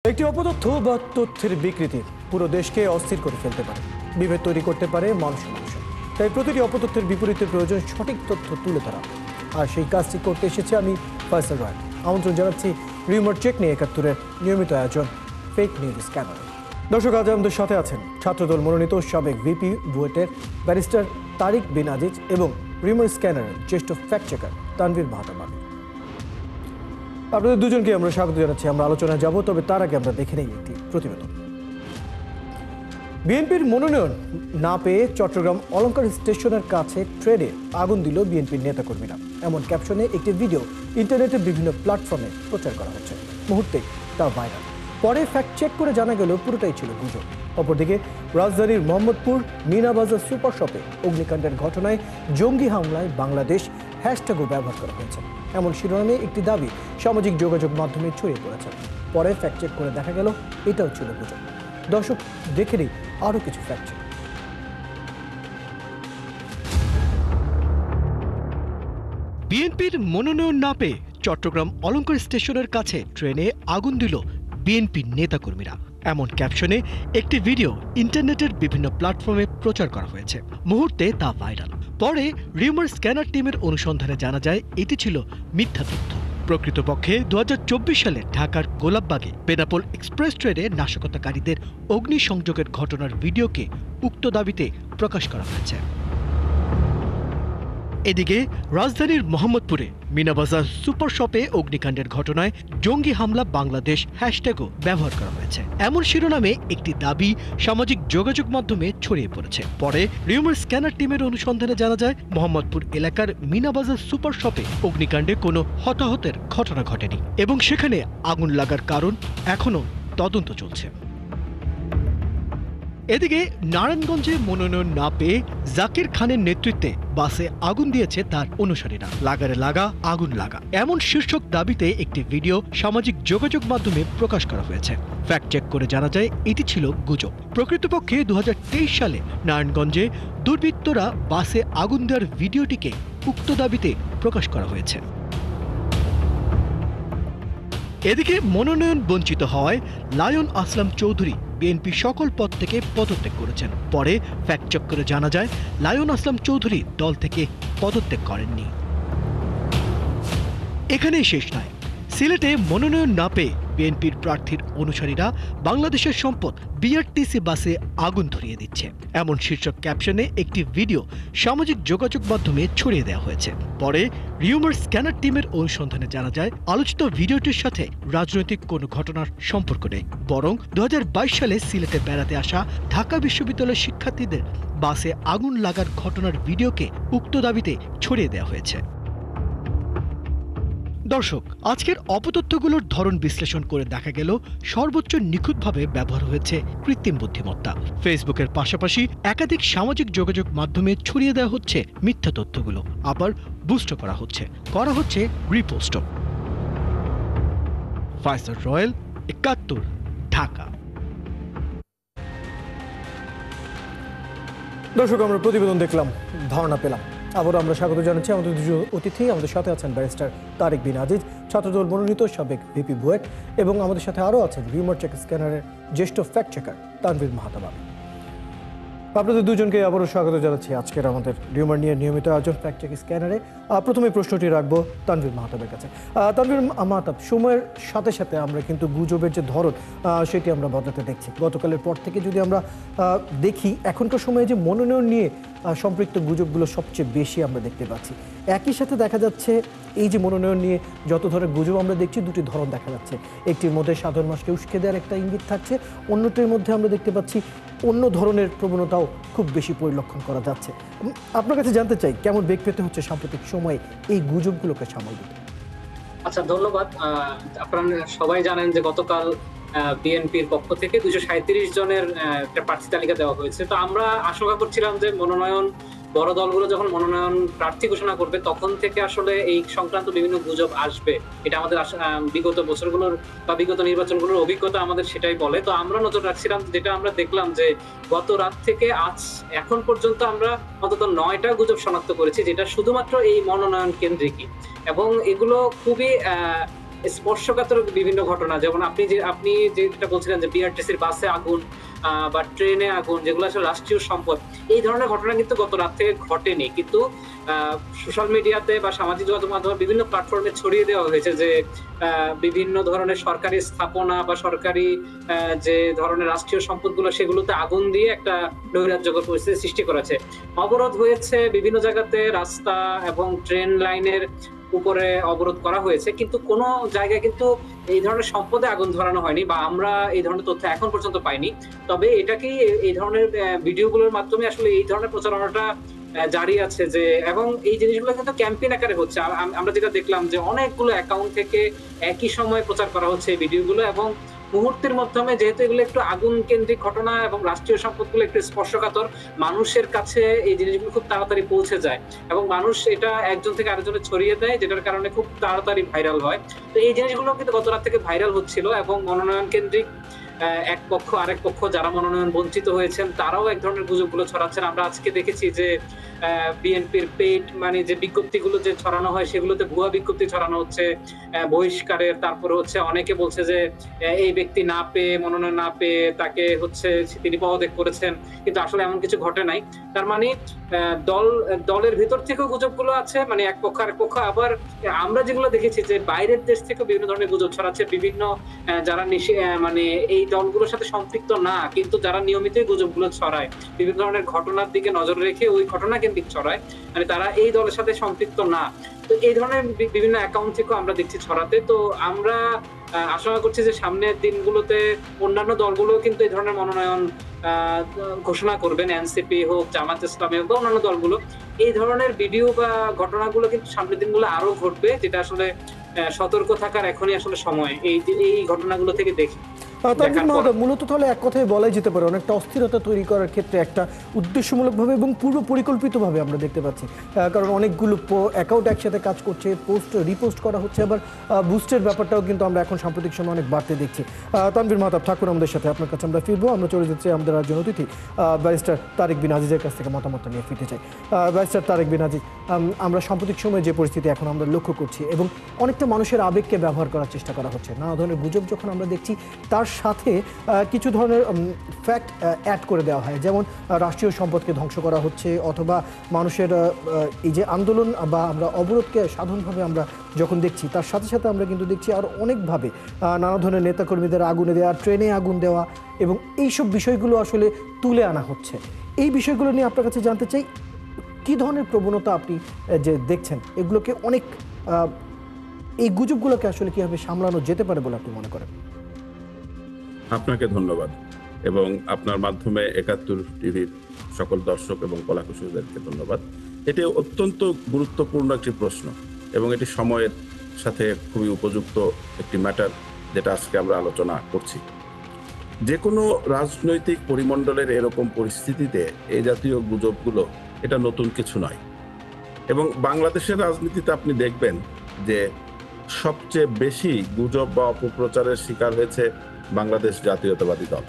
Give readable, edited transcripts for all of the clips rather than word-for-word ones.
একটি অপতথ্য বা তথ্যের বিকৃতি পুরো দেশকে অস্থির করে ফেলতে পারে, বিভেদ তৈরি করতে পারে মানুষ। তাই প্রতিটি অপতথ্যের বিপরীতে প্রয়োজন সঠিক তথ্য তুলে ধরা। আর সেই কাজটি করতে এসেছে আমি ফয়সাল রয়। আমন্ত্রণ জানাচ্ছি রিউমার চেক নিয়ে ৭১-এর নিয়মিত আয়োজন ফেক নিউজ স্ক্যানার। দর্শক, আজ আমাদের সাথে আছেন ছাত্রদল মনোনীত সাবেক ভিপি বুয়েটের ব্যারিস্টার তারিক বিন আজিজ এবং রিউমার স্ক্যানারের জ্যেষ্ঠ ফ্যাক্ট চেকার তানভীর মাহতাব। আপনাদের দুজনকে আমরা স্বাগত জানাচ্ছি। আমরা আলোচনায় যাব, তবে তার আগে আমরা দেখে নেই একটি প্রতিবেদন। বিএনপির মনোনয়ন না পেয়ে চট্টগ্রাম অলঙ্কার স্টেশনের কাছে ট্রেনে আগুন দিল বিএনপির নেতাকর্মীরা। এমন ক্যাপশনে একটি ভিডিও ইন্টারনেটের বিভিন্ন প্ল্যাটফর্মে প্রচার করা হচ্ছে। মুহূর্তে তা ভাইরাল। পরে ফ্যাক্ট চেক করে জানা গেল পুরোটাই ছিল গুজব। অপরদিকে রাজধানীর মোহাম্মদপুর মিনাবাজার সুপার শপে অগ্নিকাণ্ডের ঘটনায় জঙ্গি হামলায় বাংলাদেশ হ্যাশট্যাগও ব্যবহার করা হয়েছে। এমন শিরোনামে একটি দাবি সামাজিক যোগাযোগ মাধ্যমে ছড়িয়ে পড়েছে। পরে ফ্যাক্ট চেক করে দেখা গেল এটাও ছিল গুজব। দর্শক, দেখে নিই আরও কিছু ফ্যাক্ট চেক। বিএনপির মনোনয়ন না পেয়ে চট্টগ্রাম অলঙ্কার স্টেশনের কাছে ট্রেনে আগুন দিল বিএনপির নেতাকর্মীরা। এমন ক্যাপশনে একটি ভিডিও ইন্টারনেটের বিভিন্ন প্ল্যাটফর্মে প্রচার করা হয়েছে। মুহূর্তে তা ভাইরাল। পরে রিউমার স্ক্যানার টিমের অনুসন্ধানে জানা যায় এটি ছিল মিথ্যা তথ্য। প্রকৃতপক্ষে ২০২৪ সালে ঢাকার গোলাপবাগে বেনাপোল এক্সপ্রেস ট্রেনে নাশকতাকারীদের অগ্নিসংযোগের ঘটনার ভিডিওকে উক্ত দাবিতে প্রকাশ করা হয়েছে। এদিকে রাজধানীর মোহাম্মদপুরে মিনাবাজার সুপার শপে অগ্নিকাণ্ডের ঘটনায় জঙ্গি হামলা বাংলাদেশ হ্যাশট্যাগও ব্যবহার করা হয়েছে। এমন শিরোনামে একটি দাবি সামাজিক যোগাযোগ মাধ্যমে ছড়িয়ে পড়েছে। পরে রিউমার স্ক্যানার টিমের অনুসন্ধানে জানা যায় মোহাম্মদপুর এলাকার মিনাবাজার সুপার শপে অগ্নিকাণ্ডে কোনো হতাহতের ঘটনা ঘটেনি এবং সেখানে আগুন লাগার কারণ এখনও তদন্ত চলছে। এদিকে নারায়ণগঞ্জে মনোনয়ন না পেয়ে জাকির খানের নেতৃত্বে বাসে আগুন দিয়েছে তার অনুসারীরা। লাগারে লাগা আগুন লাগা এমন শীর্ষক দাবিতে একটি ভিডিও সামাজিক যোগাযোগ মাধ্যমে প্রকাশ করা হয়েছে। ফ্যাক্ট চেক করে জানা যায় এটি ছিল গুজব। প্রকৃতপক্ষে ২০২৩ সালে নারায়ণগঞ্জে দুর্বৃত্তরা বাসে আগুন দেওয়ার ভিডিওটিকে উক্ত দাবিতে প্রকাশ করা হয়েছে। এদিকে মনোনয়ন বঞ্চিত হওয়ায় লায়ন আসলাম চৌধুরী বিএনপি সকল পদ থেকে পদত্যাগ করেছেন। পরে ফ্যাক্ট চেক করে জানা যায় লায়ন আসলাম চৌধুরী দল থেকে পদত্যাগ করেননি। এখানেই শেষ নয়। সিলেটে মনোনয়ন না পেয়ে বিএনপির প্রার্থীর অনুসারীরা বাংলাদেশের সম্পদ বিআরটিসি বাসে আগুন ধরিয়ে দিচ্ছে। এমন শীর্ষক ক্যাপশনে একটি ভিডিও সামাজিক যোগাযোগ মাধ্যমে ছড়িয়ে দেওয়া হয়েছে। পরে রিউমার স্ক্যানার টিমের অনুসন্ধানে জানা যায় আলোচিত ভিডিওটির সাথে রাজনৈতিক কোনো ঘটনার সম্পর্ক নেই, বরং ২০২২ সালে সিলেটে বেড়াতে আসা ঢাকা বিশ্ববিদ্যালয়ের শিক্ষার্থীদের বাসে আগুন লাগার ঘটনার ভিডিওকে উক্ত দাবিতে ছড়িয়ে দেওয়া হয়েছে। দর্শক, আজকের অপতথ্যগুলোর ধরন বিশ্লেষণ করে দেখা গেল সর্বোচ্চ নিখুঁতভাবে ব্যবহার হয়েছে কৃত্রিম বুদ্ধিমত্তা। ফেসবুকের পাশাপাশি একাধিক সামাজিক যোগাযোগ মাধ্যমে ছড়িয়ে দেওয়া হচ্ছে মিথ্যা তথ্যগুলো, আবার বুস্ট করা হচ্ছে রিপোস্টও। ফয়সাল রয়েল, ৭১, ঢাকা। দর্শক, আমরা প্রতিবেদন দেখলাম, ধারণা পেলাম। আবারও আমরা স্বাগত জানাচ্ছি আমাদের দুজন অতিথি। আমাদের সাথে আছেন ব্যারিস্টার তারিক বিন আজিজ, ছাত্রদল মনোনীত সাবেক ভিপি বুয়েট, এবং আমাদের সাথে আরও আছেন রিউমার চেক স্ক্যানারের জ্যেষ্ঠ ফ্যাক্ট চেকার তানভীর মাহতাব। আপনাদের দুজনকে আবারও স্বাগত জানাচ্ছি আজকের আমাদের রিউমার নিয়ে নিয়মিত আয়োজন ফ্যাক্ট চেক স্ক্যানারে। প্রথমে প্রশ্নটি রাখবো তানভীর মাহতাবের কাছে। তানভীর মাহতাব, সময়ের সাথে সাথে আমরা কিন্তু গুজবের যে ধরন সেটি আমরা বদলাতে দেখছি। গতকালের পর থেকে যদি আমরা দেখি, এখনকার সময়ে যে মনোনয়ন নিয়ে সম্পৃক্ত গুজবগুলো সবচেয়ে বেশি আমরা দেখতে পাচ্ছি। একই সাথে দেখা যাচ্ছে এই যে মনোনয়ন নিয়ে যত ধরনের গুজব আমরা দেখছি, দুটি ধরন দেখা যাচ্ছে। একটির মধ্যে সাধারণ মানুষকে উস্কে দেওয়ার একটা ইঙ্গিত থাকছে, অন্যটির মধ্যে আমরা দেখতে পাচ্ছি অন্য ধরনের প্রবণতাও খুব বেশি পরিলক্ষণ করা যাচ্ছে। আপনার কাছে জানতে চাই, কেমন বেগ পেতে হচ্ছে সাম্প্রতিক সময়ে এই গুজবগুলোকে সামাল দিতে? আচ্ছা, ধন্যবাদ। আপনারা সবাই জানেন যে গতকাল বিএনপির পক্ষ থেকে ২৩৭ জনের একটা প্রার্থী তালিকা দেওয়া হয়েছে। তো আমরা আশঙ্কা করছিলাম যে বড় দলগুলো যখন মনোনয়ন প্রার্থী ঘোষণা করবে তখন থেকে আসলে এই সংক্রান্ত বিভিন্ন গুজব আসবে। এটা আমাদের বিগত বছরগুলোর বা বিগত নির্বাচনগুলোর অভিজ্ঞতা আমাদের সেটাই বলে। তো আমরা নজর রাখছিলাম, যেটা আমরা দেখলাম যে গত রাত থেকে আজ এখন পর্যন্ত আমরা অন্তত ৯টা গুজব শনাক্ত করেছি, যেটা শুধুমাত্র এই মনোনয়ন কেন্দ্রিকই, এবং এগুলো খুবই স্পর্শকাতর বিভিন্ন ঘটনা, যেমন আপনি যেটা বলছিলেন যে বিআরটিসির বাসে আগুন বা ট্রেনে আগুন, যেগুলো আসলে রাষ্ট্রীয় সম্পদ, এই ধরনের ঘটনা কিন্তু গত রাত থেকে ঘটেনি, কিন্তু সোশ্যাল মিডিয়াতে বা সামাজিক যোগাযোগ মাধ্যমে বিভিন্ন প্ল্যাটফর্মে ছড়িয়ে দেওয়া হয়েছে যে বিভিন্ন ধরনের সরকারি স্থাপনা বা সরকারি যে ধরনের রাষ্ট্রীয় সম্পদগুলো, সেগুলোতে আগুন দিয়ে একটা নৈরাজ্যকর পরিস্থিতি সৃষ্টি করেছে। অবরোধ হয়েছে বিভিন্ন জায়গাতে, রাস্তা এবং ট্রেন লাইনের উপরে অবরোধ করা হয়েছে, কিন্তু কোনো জায়গায় কিন্তু এই ধরনের সম্পদে আগুন ধরানো হয়নি, বা আমরা এই ধরনের তথ্য এখন পর্যন্ত পাইনি। তবে এটাকেই এই ধরনের ভিডিওগুলোর মাধ্যমে আসলে এই ধরনের প্রচারণাটা জারি আছে, যে এবং এই জিনিসগুলো কিন্তু ক্যাম্পেইন আকারে হচ্ছে। আমরা যেটা দেখলাম যে অনেকগুলো অ্যাকাউন্ট থেকে একই সময়ে প্রচার করা হচ্ছে এই ভিডিওগুলো, এবং মুহূর্তের মাধ্যমে, যেহেতু এগুলো একটু আগুন কেন্দ্রিক ঘটনা এবং রাষ্ট্রীয় সম্পদগুলো একটু স্পর্শকাতর, মানুষের কাছে এই জিনিসগুলো খুব তাড়াতাড়ি পৌঁছে যায় এবং মানুষ এটা একজন থেকে আরেকজনে ছড়িয়ে দেয়, যেটার কারণে খুব তাড়াতাড়ি ভাইরাল হয়। তো এই জিনিসগুলো কিন্তু গত রাত থেকে ভাইরাল হচ্ছিল, এবং মনোনয়ন কেন্দ্রিক এক পক্ষ আরেক পক্ষ যারা মনোনয়ন বঞ্চিত হয়েছেন তারাও এক ধরনের গুজবগুলো ছড়াচ্ছেন। আমরা আজকে দেখেছি যে বিএনপির পেইড মানে যে বিজ্ঞপ্তিগুলো যে ছড়ানো হয়, সেগুলোতে ভুয়া বিজ্ঞপ্তি ছড়ানো হচ্ছে বহিষ্কারের। তারপরে হচ্ছে অনেকে বলছে যে এই ব্যক্তি না পেয়ে, মনোনয়ন না পেয়ে তাকে হচ্ছে তিনি পদত্যাগ করেছেন, কিন্তু আসলে এমন কিছু ঘটে নাই। তার মানে দলের ভেতর থেকেও গুজবগুলো আছে, মানে এক পক্ষ আরেক পক্ষ। আবার আমরা যেগুলো দেখেছি যে বাইরের দেশ থেকে বিভিন্ন ধরনের গুজব ছড়াচ্ছে, বিভিন্ন যারা মানে এই দলগুলোর সাথে সম্পৃক্ত না, কিন্তু যারা নিয়মিতই গুজবগুলো ছড়ায়, বিভিন্ন ধরনের ঘটনার দিকে নজর রেখে ওই ঘটনা কেন্দ্রিক ছড়ায়, মানে তারা এই দলের সাথে সম্পৃক্ত না। তো এই ধরনের বিভিন্ন অ্যাকাউন্ট থেকেও আমরা দেখছি ছড়াতে। তো আমরা আশঙ্কা করছি যে সামনের দিনগুলোতে অন্যান্য দলগুলো কিন্তু এই ধরনের মনোনয়ন ঘোষণা করবেন, এনসিপি হোক, জামাত ইসলামী হোক বা অন্যান্য দলগুলো। এই ধরনের ভিডিও বা ঘটনাগুলো কিন্তু সামনের দিনগুলো আরো ঘটবে, যেটা আসলে সতর্ক থাকার এখনই আসলে সময় এই ঘটনাগুলো থেকে দেখি। তানভীর মাহতাব, মূলত তাহলে এক কথায় বলাই যেতে পারে অনেকটা অস্থিরতা তৈরি করার ক্ষেত্রে একটা উদ্দেশ্যমূলকভাবে এবং পূর্ব পরিকল্পিতভাবে আমরা দেখতে পাচ্ছি, কারণ অনেকগুলো অ্যাকাউন্ট একসাথে কাজ করছে, পোস্ট রিপোস্ট করা হচ্ছে, আবার বুস্টের ব্যাপারটাও কিন্তু আমরা এখন সাম্প্রতিক সময় অনেক বাড়তে দেখছি। তানভীর মাহতাব থাকুন আমাদের সাথে, আপনার কাছে আমরা ফিরবো। আমরা চলে যাচ্ছি আমাদের রাজ্য অতিথি ব্যারিস্টার তারেক বিন আজিজের কাছ থেকে মতামতটা নিয়ে ফিরতে চাই। ব্যারিস্টার তারেক বিন আজিজ, আমরা সাম্প্রতিক সময়ে যে পরিস্থিতি এখন আমরা লক্ষ্য করছি, এবং অনেকটা মানুষের আবেগকে ব্যবহার করার চেষ্টা করা হচ্ছে, নানা ধরনের গুজব যখন আমরা দেখছি, তার সাথে কিছু ধরনের ফ্যাক্ট অ্যাড করে দেওয়া হয়, যেমন রাষ্ট্রীয় সম্পদকে ধ্বংস করা হচ্ছে, অথবা মানুষের এই যে আন্দোলন বা আমরা অবরোধকে সাধারণভাবে আমরা যখন দেখছি, তার সাথে সাথে আমরা কিন্তু দেখছি আর অনেকভাবে নানা ধরনের নেতাকর্মীদের আগুনে দেওয়া, ট্রেনে আগুন দেওয়া, এবং এইসব বিষয়গুলো আসলে তুলে আনা হচ্ছে। এই বিষয়গুলো নিয়ে আপনার কাছে জানতে চাই, কী ধরনের প্রবণতা আপনি যে দেখছেন, এগুলোকে অনেক এই গুজবগুলোকে আসলে কীভাবে সামলানো যেতে পারে বলে আপনি মনে করেন? আপনাকে ধন্যবাদ, এবং আপনার মাধ্যমে ৭১ টিভির সকল দর্শক এবং কলাকুশলীদেরকে ধন্যবাদ। এটি অত্যন্ত গুরুত্বপূর্ণ একটি প্রশ্ন, এবং এটি সময়ের সাথে খুবই উপযুক্ত একটি ম্যাটার, যেটা আজকে আমরা আলোচনা করছি। যে কোনো রাজনৈতিক পরিমণ্ডলের এরকম পরিস্থিতিতে এই জাতীয় গুজবগুলো এটা নতুন কিছু নয়, এবং বাংলাদেশের রাজনীতিতে আপনি দেখবেন যে সবচেয়ে বেশি গুজব বা অপপ্রচারের শিকার হয়েছে বাংলাদেশ জাতীয়তাবাদী দল।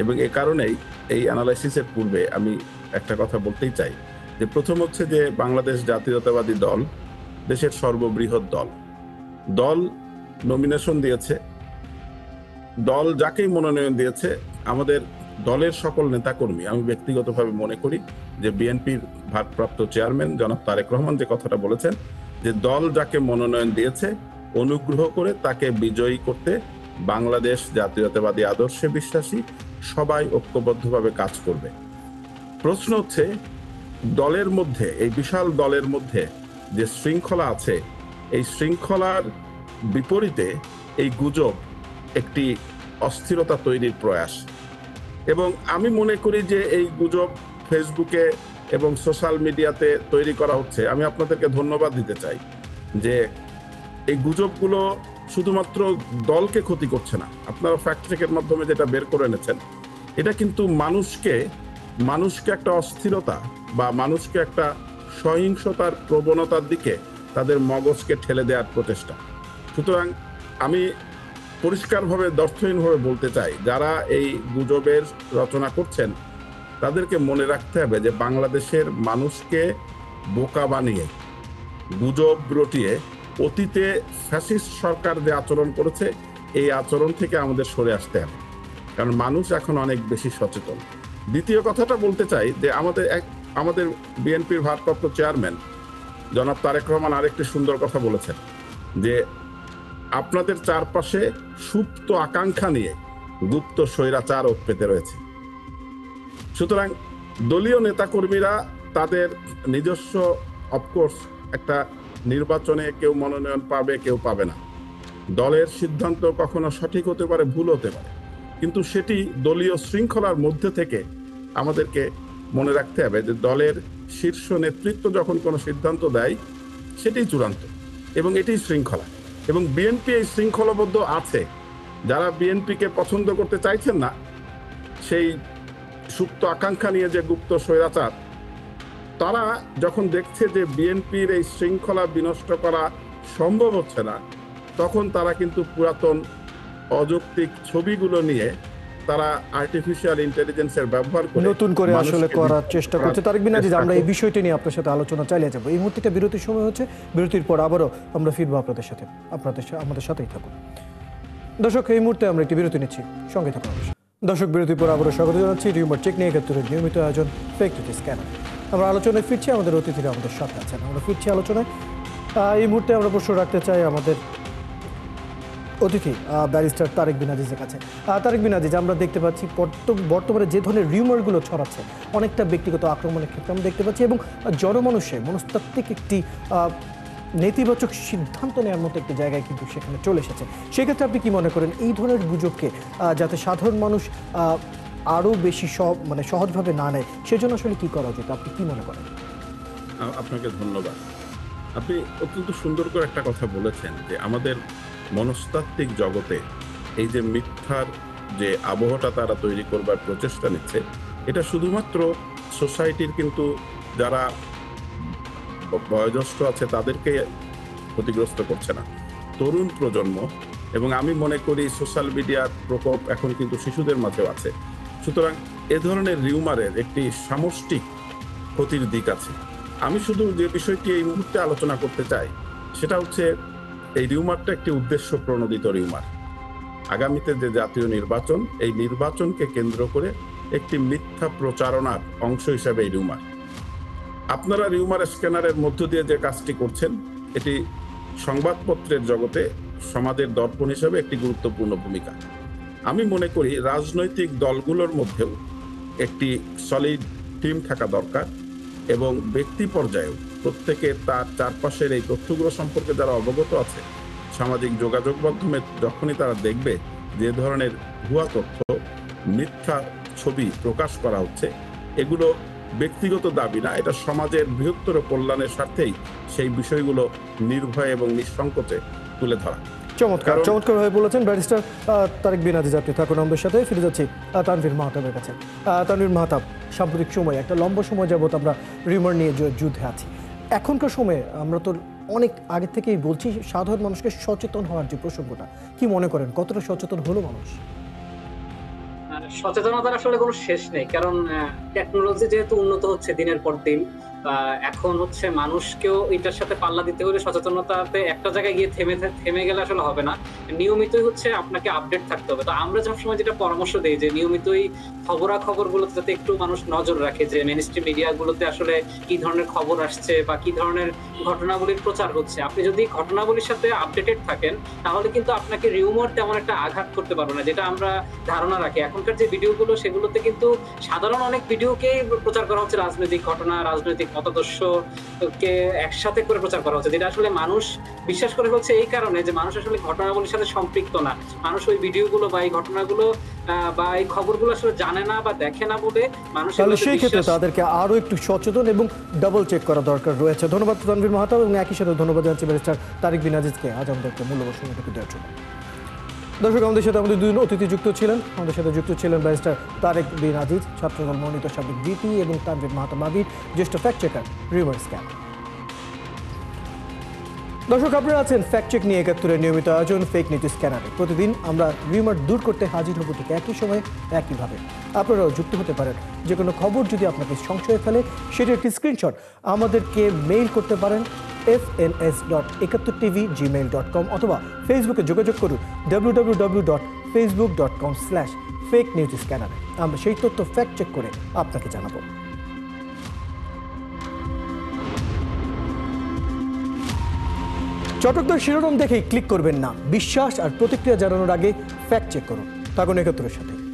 এবং এ কারণেই এই অ্যানালাইসিসের পূর্বে আমি একটা কথা বলতেই চাই, যে প্রথম হচ্ছে যে বাংলাদেশ জাতীয়তাবাদী দল দেশের সর্ববৃহৎ দল নমিনেশন দিয়েছে, দল যাকেই মনোনয়ন দিয়েছে, আমাদের দলের সকল নেতাকর্মী, আমি ব্যক্তিগতভাবে মনে করি যে বিএনপির ভারপ্রাপ্ত চেয়ারম্যান জনাব তারেক রহমান যে কথাটা বলেছেন, যে দল যাকে মনোনয়ন দিয়েছে অনুগ্রহ করে তাকে বিজয়ী করতে বাংলাদেশ জাতীয়তাবাদী আদর্শে বিশ্বাসী সবাই ঐক্যবদ্ধভাবে কাজ করবে। প্রশ্ন হচ্ছে, দলের মধ্যে, এই বিশাল দলের মধ্যে যে শৃঙ্খলা আছে, এই শৃঙ্খলার বিপরীতে এই গুজব একটি অস্থিরতা তৈরির প্রয়াস। এবং আমি মনে করি যে এই গুজব ফেসবুকে এবং সোশ্যাল মিডিয়াতে তৈরি করা হচ্ছে। আমি আপনাদেরকে ধন্যবাদ দিতে চাই যে এই গুজবগুলো শুধুমাত্র দলকে ক্ষতি করছে না। আপনারা ফ্যাক্ট চেকের মাধ্যমে যেটা বের করে এনেছেন, এটা কিন্তু মানুষকে একটা অস্থিরতা বা মানুষকে একটা সহিংসতার প্রবণতার দিকে তাদের মগজকে ঠেলে দেওয়ার প্রচেষ্টা। সুতরাং আমি পরিষ্কারভাবে দর্থহীনভাবে বলতে চাই, যারা এই গুজবের রচনা করছেন তাদেরকে মনে রাখতে হবে যে বাংলাদেশের মানুষকে বোকা বানিয়ে, গুজব রটিয়ে অতীতে ফ্যাসিস্ট সরকার যে আচরণ করেছে এই আচরণ থেকে আমাদের সরে আসতে হবে, কারণ মানুষ এখন অনেক বেশি সচেতন। দ্বিতীয় কথাটা বলতে চাই যে আমাদের বিএনপির ভারপ্রাপ্ত চেয়ারম্যান জনাব তারেক রহমান আরেকটি সুন্দর কথা বলেছেন যে আপনাদের চারপাশে সুপ্ত আকাঙ্ক্ষা নিয়ে গুপ্ত স্বৈরাচার ওত পেতে রয়েছে। সুতরাং দলীয় নেতাকর্মীরা তাদের নিজস্ব, অফকোর্স একটা নির্বাচনে কেউ মনোনয়ন পাবে, কেউ পাবে না। দলের সিদ্ধান্ত কখনো সঠিক হতে পারে, ভুল হতে পারে, কিন্তু সেটি দলীয় শৃঙ্খলার মধ্যে থেকে আমাদেরকে মনে রাখতে হবে যে দলের শীর্ষ নেতৃত্ব যখন কোনো সিদ্ধান্ত দেয় সেটি চূড়ান্ত এবং এটি শৃঙ্খলা। এবং বিএনপি এই শৃঙ্খলাবদ্ধ আছে। যারা বিএনপিকে পছন্দ করতে চাইছেন না, সেই সুপ্ত আকাঙ্ক্ষা নিয়ে যে গুপ্ত স্বৈরাচার, তারা যখন দেখছে যে বিএনপির এই শৃঙ্খলা বিনষ্ট করা সম্ভব হচ্ছে না, তখন তারা কিন্তু পুরাতন অযৌক্তিক ছবিগুলো নিয়ে তারা আর্টিফিশিয়াল ইন্টেলিজেন্সের ব্যবহার করে নতুন করে আসলে মানুষকে করার চেষ্টা করছে। তারেক বিন আজিজ, আমরা এই চেষ্টা বিষয়টি নিয়ে আপনার সাথে আলোচনা চালিয়ে যাবো। এই মুহূর্তে বিরতির সময় হচ্ছে, বিরতির পর আবারও আমরা ফিরবো আপনাদের সাথে। আমাদের সাথেই থাকুন দর্শক। এই মুহূর্তে আমরা একটি বিরতি নিচ্ছি, সঙ্গে থাকুন। দর্শক, বিরতির পর আবারও স্বাগত জানাচ্ছি রিউমার চেক নিয়ে ৭১-এর নিয়মিত আয়োজন ফেক নিউজ স্ক্যানার। আমরা আলোচনায় ফিরছি, আমাদের অতিথিরা আমাদের সাথে আছেন। আমরা ফিরছি আলোচনায়। এই মুহূর্তে আমরা প্রশ্ন রাখতে চাই আমাদের অতিথি ব্যারিস্টার তারেক বিন আজিজের কাছে। তারেক বিন আজিজ, আমরা দেখতে পাচ্ছি বর্তমানে যে ধরনের রিউমারগুলো ছড়াচ্ছে, অনেকটা ব্যক্তিগত আক্রমণের ক্ষেত্রে আমরা দেখতে পাচ্ছি, এবং জনমানুষের মনস্তাত্ত্বিক একটি নেতিবাচক সিদ্ধান্ত নেওয়ার মতো একটি জায়গায় কিন্তু সেখানে চলে এসেছে। সেক্ষেত্রে আপনি কি মনে করেন, এই ধরনের গুজবকে যাতে সাধারণ মানুষ আরও বেশি সহজভাবে না নেয়, সেজন্য আসলে কি করা উচিত, আপনি কি মনে করেন? আপনাকে ধন্যবাদ। আপনি অত্যন্ত সুন্দর করে একটা কথা বলেছেন যে আমাদের মনস্তাত্ত্বিক জগতে এই যে মিথ্যার যে আবহটা তারা তৈরি করবার প্রচেষ্টা নিচ্ছে, এটা শুধুমাত্র সোসাইটির কিন্তু যারা বয়োজ্যেষ্ঠ আছে তাদেরকে ক্ষতিগ্রস্ত করছে না, তরুণ প্রজন্ম, এবং আমি মনে করি সোশ্যাল মিডিয়ার প্রকোপ এখন কিন্তু শিশুদের মাঝেও আছে। সুতরাং এ ধরনের রিউমারের একটি সামষ্টিক ক্ষতির দিক আছে। আমি শুধু যে বিষয়টি এই মুহূর্তে আলোচনা করতে চাই সেটা হচ্ছে এই রিউমারটা একটি উদ্দেশ্য প্রণোদিত রিউমার। আগামীতে যে জাতীয় নির্বাচন, এই নির্বাচনকে কেন্দ্র করে একটি মিথ্যা প্রচারণার অংশ হিসাবে এই রিউমার। আপনারা রিউমার স্ক্যানারের মধ্য দিয়ে যে কাজটি করছেন, এটি সংবাদপত্রের জগতে সমাজের দর্পণ হিসাবে একটি গুরুত্বপূর্ণ ভূমিকা। আমি মনে করি রাজনৈতিক দলগুলোর মধ্যেও একটি সলিড টিম থাকা দরকার, এবং ব্যক্তি পর্যায়েও প্রত্যেকে তার চারপাশের এই তথ্যগুলো সম্পর্কে যারা অবগত আছে, সামাজিক যোগাযোগ মাধ্যমে যখনই তারা দেখবে যে ধরনের ভুয়া তথ্য, মিথ্যা ছবি প্রকাশ করা হচ্ছে, এগুলো ব্যক্তিগত দাবি না, এটা সমাজের বৃহত্তর কল্যাণের স্বার্থেই সেই বিষয়গুলো নির্ভয় এবং নিঃসংকোচে তুলে ধরা। চমৎকার হয়ে বলেছেন ব্যারিস্টার তারেক বিন আজিজ। আপনি থাকুন আমাদের সাথে। ফিরে যাচ্ছি তানভীর মাহতাবের কাছে। তানভীর মাহতাব, সাম্প্রতিক সময় একটা লম্বা সময় যাবত আমরা রিউমার নিয়ে যুদ্ধে আছি। এখনকার সময়ে আমরা তো অনেক আগে থেকেই বলছি সাধারণ মানুষকে সচেতন হওয়ার যে প্রসঙ্গটা, কি মনে করেন কতটা সচেতন হলো মানুষ? সচেতনতার আসলে কোনো শেষ নেই, কারণ টেকনোলজি যেহেতু উন্নত হচ্ছে দিনের পর দিন, এখন হচ্ছে মানুষকেও এটার সাথে পাল্লা দিতে হলে সচেতনতাতে একটা জায়গায় গিয়ে থেমে গেলে আসলে হবে না। নিয়মিতই হচ্ছে আপনাকে আপডেট থাকতে হবে। তো আমরা সবসময় যেটা পরামর্শ দিই যে নিয়মিতই খবরাখবরগুলোতে যাতে একটু মানুষ নজর রাখে, যে মেইনস্ট্রিম মিডিয়াগুলোতে আসলে কি ধরনের খবর আসছে বা কি ধরনের ঘটনাবলীর প্রচার হচ্ছে। আপনি যদি ঘটনাবলীর সাথে আপডেটেড থাকেন, তাহলে কিন্তু আপনাকে রিউমার তেমন একটা আঘাত করতে পারবে না, যেটা আমরা ধারণা রাখি। এখনকার যে ভিডিওগুলো, সেগুলোতে কিন্তু সাধারণ অনেক ভিডিওকেই প্রচার করা হচ্ছে, রাজনৈতিক ঘটনা, রাজনৈতিক মতাদর্শকে একসাথে করে প্রচার করা হচ্ছে, যেটা আসলে মানুষ বিশ্বাস করে হচ্ছে এই কারণে যে মানুষ আসলে ঘটনাবলীর সাথে সম্পৃক্ত না। মানুষ ওই ভিডিওগুলো বা এই ঘটনাগুলো বা এই খবরগুলো আসলে জানে না বা দেখে না বলে মানুষ। তাহলে সেই ক্ষেত্রে তাদেরকে আরো একটু সচেতন এবং ডাবল চেক করা দরকার রয়েছে। ধন্যবাদ তানভীর মাহতাব, এবং একই সাথে ধন্যবাদ জানাচ্ছি ব্যারিস্টার তারেক বিন আজিজকে আজ আমাদের একটা মূল্যবান সময়টুকু দেওয়ার জন্য। দর্শক, আমাদের সাথে আমাদের দুজন অতিথি যুক্ত ছিলেন। আমাদের সাথে যুক্ত ছিলেন ব্যারিস্টার তারেক বিন আজিজ, ছাত্রদল মনোনীত সাবেক ভিপি, এবং তানভীর মাহতাব আবির, জ্যেষ্ঠ ফ্যাক্ট চেকার, রিউমার স্ক্যান। দর্শক, আপনারা আছেন ফ্যাক্ট চেক নিয়ে ৭১-এর নিয়মিত আয়োজন ফেক নিউজ স্ক্যানারে। প্রতিদিন আমরা রিউমার দূর করতে হাজির হব ঠিক একই সময়ে একইভাবে। আপনারাও যুক্ত হতে পারেন। যে কোনো খবর যদি আপনাকে সংশয়ে ফেলে, সেটা একটি স্ক্রিনশট আমাদেরকে মেইল করতে পারেন fns.71tv@gmail.com অথবা ফেসবুকে যোগাযোগ করুন www.facebook.com/fake-news-scanner। আমরা সেই তথ্য ফ্যাক্ট চেক করে আপনাকে জানাবো। চটকদার শিরোনাম দেখেই ক্লিক করবেন না, বিশ্বাস আর প্রতিক্রিয়া জানানোর আগে ফ্যাক্ট চেক করুন। থাকুন ৭১-এর সাথে।